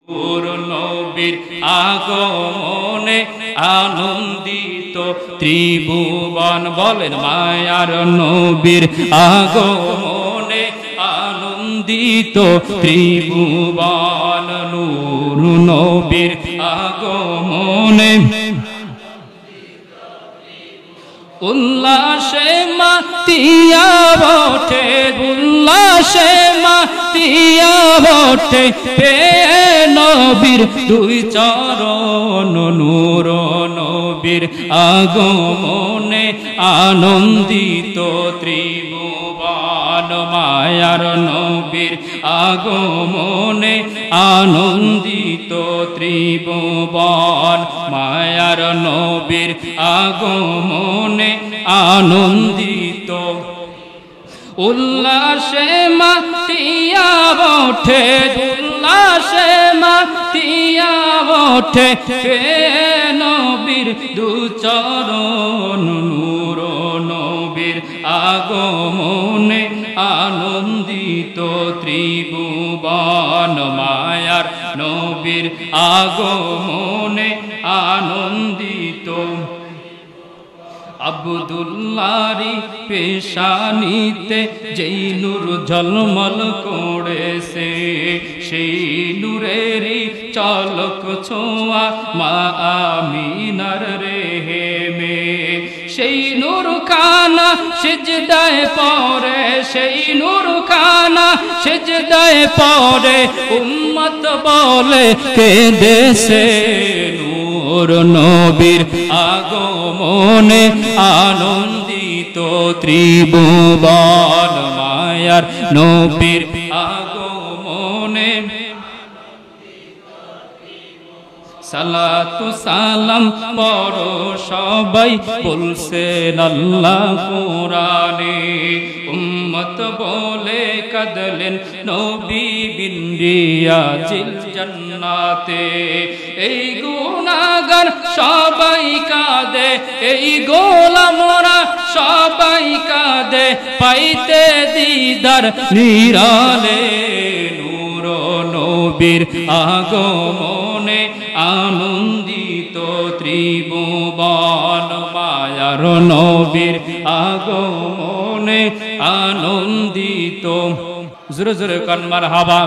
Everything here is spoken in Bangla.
নূর নবীর আগমনে আনন্দিত ত্রিভুবন বলেন মায়ার নবীর আগমনে আনন্দিত ত্রিভুবন নূর নবীর আগমনে উল্লাসে মাতিয়া ওঠে উল্লাসে মাতিয়া ওঠে পেয়ে নবীর দুই চরণ নূর নবীর আগমনে আনন্দিত ত্রিভুবন মায়ার নবীর আগমনে আনন্দিত ত্রিভুবন মায়ার নবীর আগমনে আনন্দিত উল্লাসে মাতিয়া ওঠে উল্লাসে মাতিয়া ওঠে নবীর দু চরণ নূর নবীর আগমনে আনন্দিত ত্রিভুবন মায়ার নবীর আগমনে আনন্দিত আব্দুল্লাহরি পেশানিতে যেই নূর ঝলমল করেছে সেই নূরেরই চলক ছোঁয়া মা আমিনার রেহেমে সেই নূর খানা সিজদায় পড়ে সেই নূর খানা সিজদায় পড়ে উম্মত বলে কেঁদেছে নূর নবীর আগমনে আনন্দিত ত্রিভুবন মায়ার নবীর আগমনে সালাতু সালাম পড়ো সবাই বলছেন আল্লাহ কোরআনে উম্মত বলে কাঁদলেন নবী বিন্দিয়া জিল জান্নাতে এই গুনাহগার সবাই কাঁদে এই গোলামরা সবাই কাঁদে পাইতে দিদার নিরালে নূর নবীর আগমনে আনন্দিত ত্রিভুবন মায়ার নবীর আগমনে আনন্দিত জোরে জোরে কান মারহাবা।